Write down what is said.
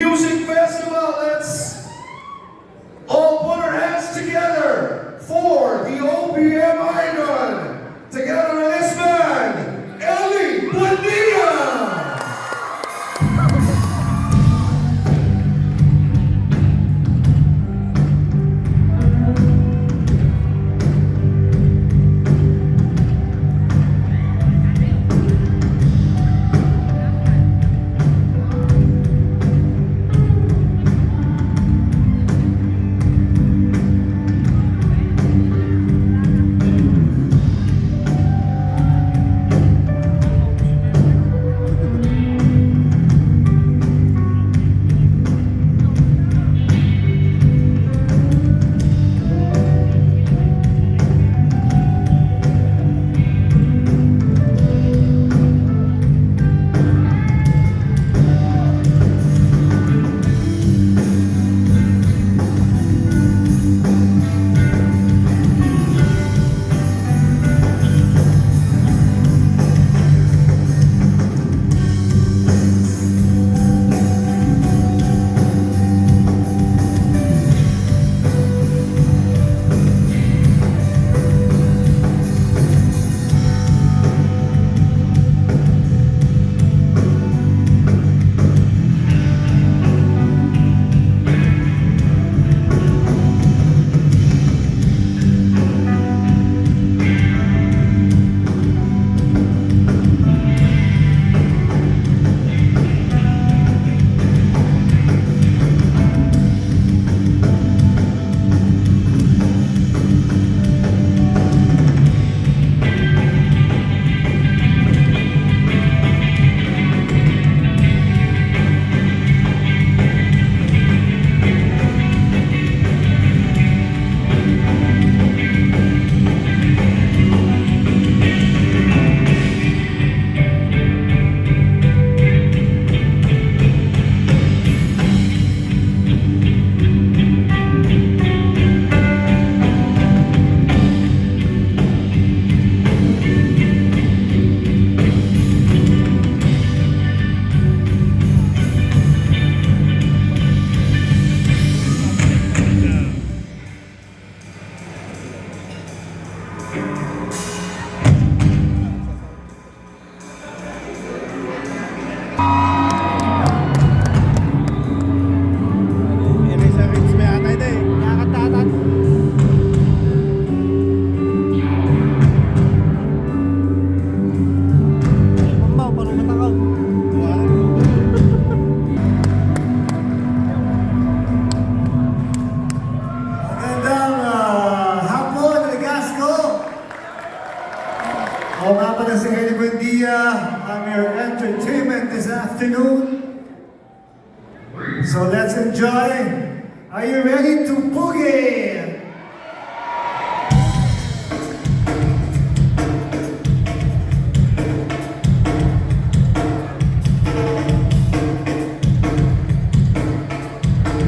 Music Festival. Let's all put our hands together for the OPM Icon. Together with this man, Eli Buendia. Ako nga pala si Eli Buendia. I'm your entertainment this afternoon. So let's enjoy. Are you ready to boogie?